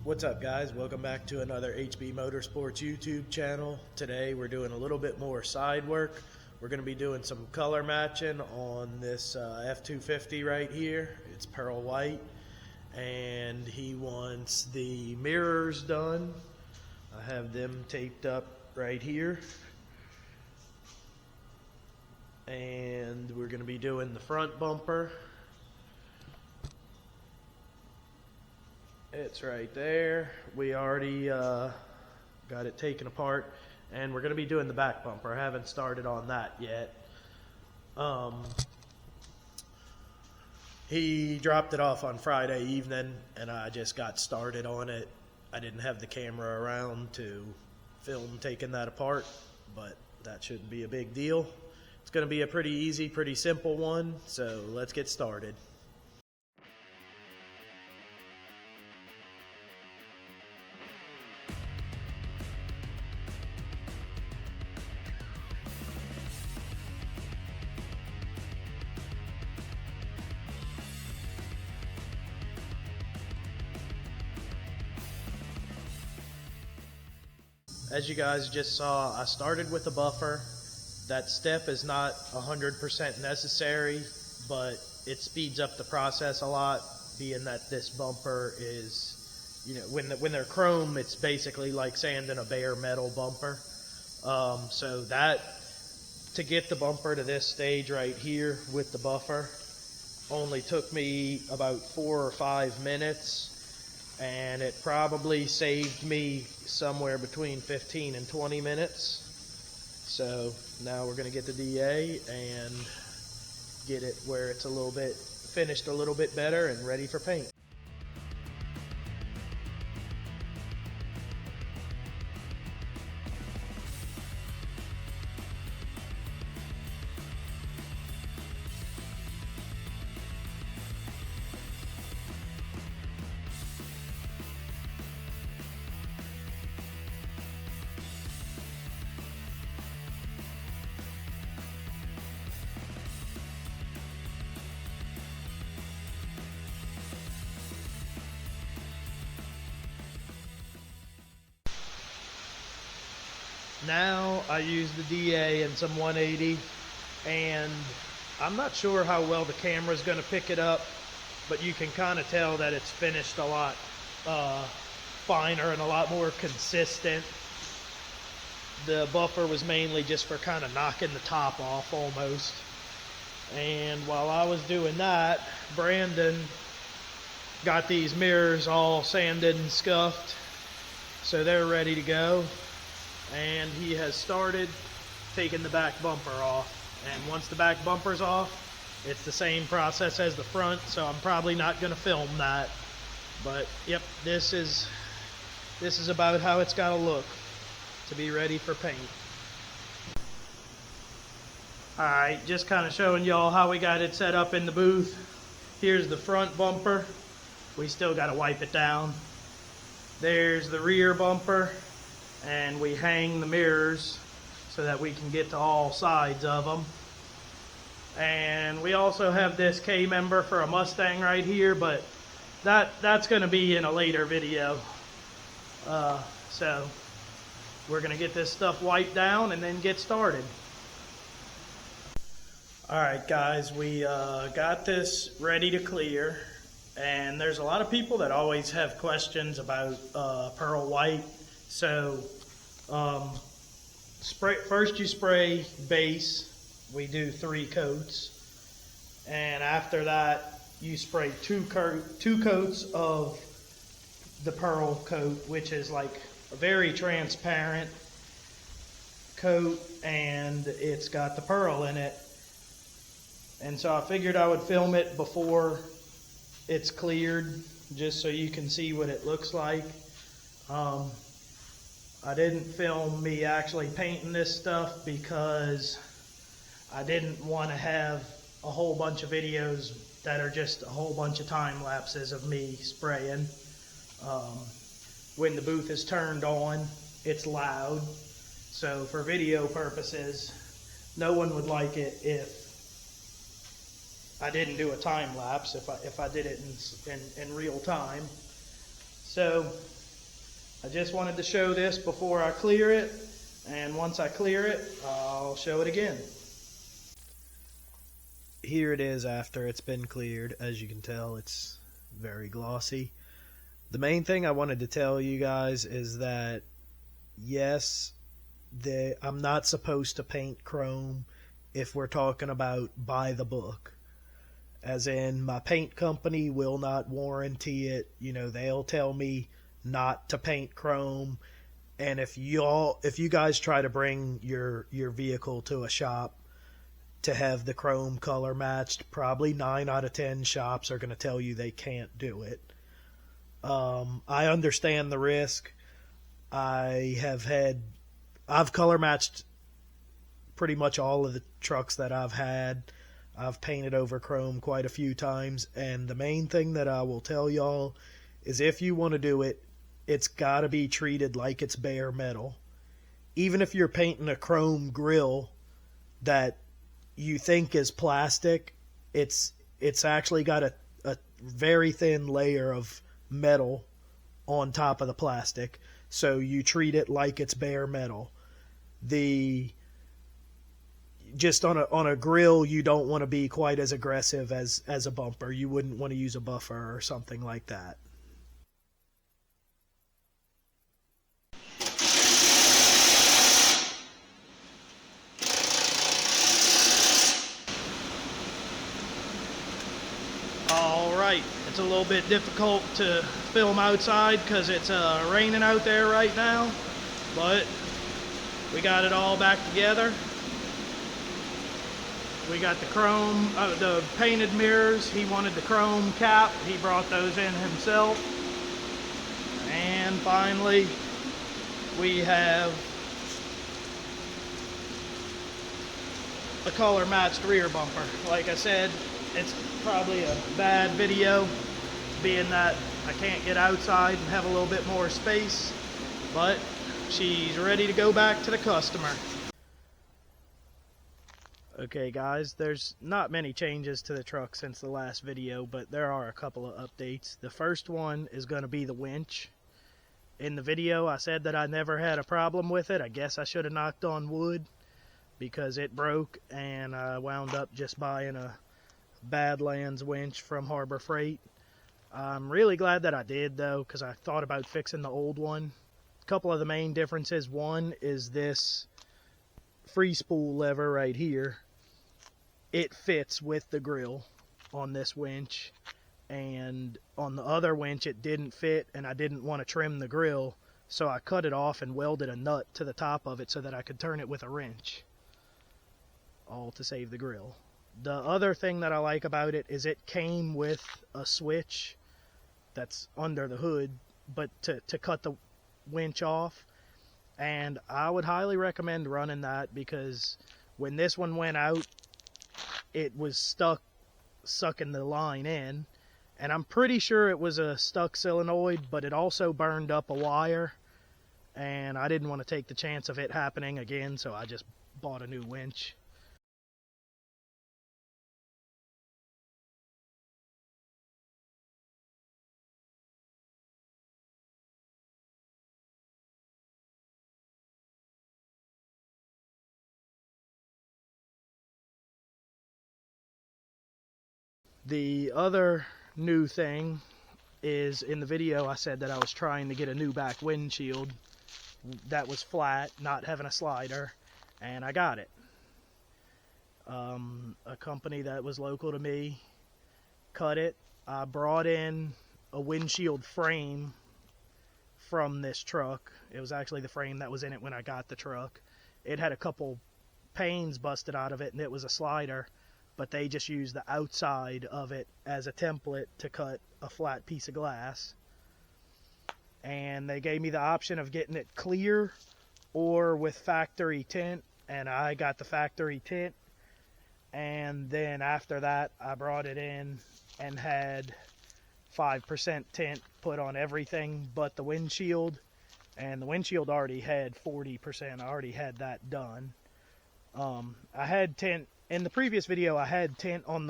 What's up, guys? Welcome back to another HB Motorsports YouTube channel. Today we're doing a little bit more side work. We're going to be doing some color matching on this F250 right here. It's pearl white, and he wants the mirrors done. I have them taped up right here, and we're going to be doing the front bumper. It's right there. We already got it taken apart, and we're going to be doing the back bumper. I haven't started on that yet. He dropped it off on Friday evening, and I just got started on it. I didn't have the camera around to film taking that apart, but that shouldn't be a big deal. It's going to be a pretty easy, pretty simple one, so let's get started. As you guys just saw, I started with the buffer. That step is not 100% necessary, but it speeds up the process a lot, being that this bumper is, you know, when they're chrome, it's basically like sanding a bare metal bumper. So that, to get the bumper to this stage right here with the buffer, only took me about 4 or 5 minutes. And it probably saved me somewhere between 15 and 20 minutes. So now we're going to get the DA and get it where it's a little bit finished a little bit better and ready for paint. Now I use the DA and some 180, and I'm not sure how well the camera is going to pick it up, but you can kind of tell that it's finished a lot finer and a lot more consistent. The buffer was mainly just for kind of knocking the top off almost. And while I was doing that, Brandon got these mirrors all sanded and scuffed, so they're ready to go. And he has started taking the back bumper off. And once the back bumper's off, it's the same process as the front, so I'm probably not going to film that. But yep, this is about how it's got to look to be ready for paint. Alright, just kind of showing y'all how we got it set up in the booth. Here's the front bumper. We still got to wipe it down. There's the rear bumper. And we hang the mirrors so that we can get to all sides of them. And we also have this K-member for a Mustang right here, but that's going to be in a later video. So we're going to get this stuff wiped down and then get started. Alright guys, we got this ready to clear, and there's a lot of people that always have questions about pearl white. So first you spray base. We do 3 coats, and after that you spray 2 coats of the pearl coat, which is like a very transparent coat, and it's got the pearl in it. And so I figured I would film it before it's cleared, just so you can see what it looks like. I didn't film me actually painting this stuff because I didn't want to have a whole bunch of videos that are just a whole bunch of time lapses of me spraying. When the booth is turned on, it's loud. So for video purposes, no one would like it if I didn't do a time lapse, if I did it in real time. So I just wanted to show this before I clear it, and once I clear it, I'll show it again. Here it is after it's been cleared. As you can tell, it's very glossy. The main thing I wanted to tell you guys is that yes, I'm not supposed to paint chrome if we're talking about by the book. As in, my paint company will not warranty it. You know, they'll tell me not to paint chrome. And if you guys try to bring your vehicle to a shop to have the chrome color matched, probably 9 out of 10 shops are going to tell you they can't do it. I understand the risk. I've color matched pretty much all of the trucks that I've had. I've painted over chrome quite a few times, and the main thing that I will tell y'all is if you want to do it, it's got to be treated like it's bare metal. Even if you're painting a chrome grill that you think is plastic, it's actually got a very thin layer of metal on top of the plastic, so you treat it like it's bare metal. Just on a grill, you don't want to be quite as aggressive as a bumper. You wouldn't want to use a buffer or something like that. Alright, it's a little bit difficult to film outside because it's raining out there right now, but we got it all back together. We got the chrome, the painted mirrors. He wanted the chrome cap. He brought those in himself. And finally, we have a color matched rear bumper. Like I said, it's probably a bad video, being that I can't get outside and have a little bit more space, but she's ready to go back to the customer. Okay guys, there's not many changes to the truck since the last video, but there are a couple of updates. The first one is going to be the winch. In the video I said that I never had a problem with it. I guess I should have knocked on wood because it broke, and I wound up just buying a Badlands winch from Harbor Freight. I'm really glad that I did though, because I thought about fixing the old one. A couple of the main differences. One is this free spool lever right here. It fits with the grill on this winch, and on the other winch it didn't fit, and I didn't want to trim the grill, so I cut it off and welded a nut to the top of it so that I could turn it with a wrench, all to save the grill. The other thing that I like about it is it came with a switch that's under the hood, but to cut the winch off. And I would highly recommend running that, because when this one went out, it was stuck sucking the line in. And I'm pretty sure it was a stuck solenoid, but it also burned up a wire. And I didn't want to take the chance of it happening again, so I just bought a new winch. The other new thing is, in the video I said that I was trying to get a new back windshield that was flat, not having a slider, and I got it. A company that was local to me cut it. I brought in a windshield frame from this truck. It was actually the frame that was in it when I got the truck. It had a couple panes busted out of it, and it was a slider, but they just used the outside of it as a template to cut a flat piece of glass. And they gave me the option of getting it clear or with factory tint, and I got the factory tint. And then after that, I brought it in and had 5% tint put on everything but the windshield, and the windshield already had 40%. I already had that done. I had tint in the previous video. I had tint on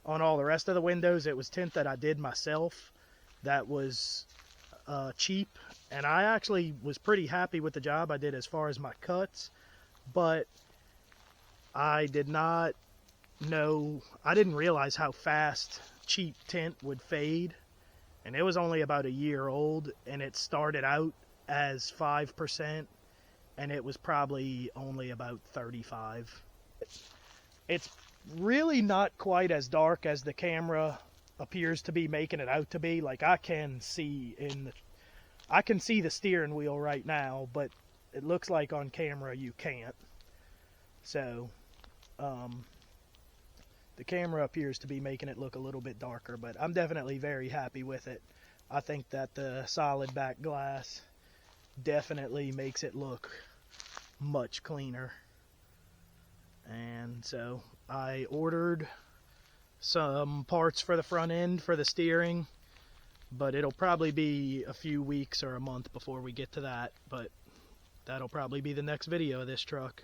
all the rest of the windows. It was tint that I did myself. That was cheap, and I actually was pretty happy with the job I did as far as my cuts, but I didn't realize how fast cheap tint would fade, and it was only about a year old, and it started out as 5%, and it was probably only about 35. It's really not quite as dark as the camera appears to be making it out to be. Like, I can see the steering wheel right now, but it looks like on camera you can't. So the camera appears to be making it look a little bit darker, but I'm definitely very happy with it. I think that the solid back glass definitely makes it look much cleaner. And so I ordered some parts for the front end for the steering, but it'll probably be a few weeks or a month before we get to that, but that'll probably be the next video of this truck.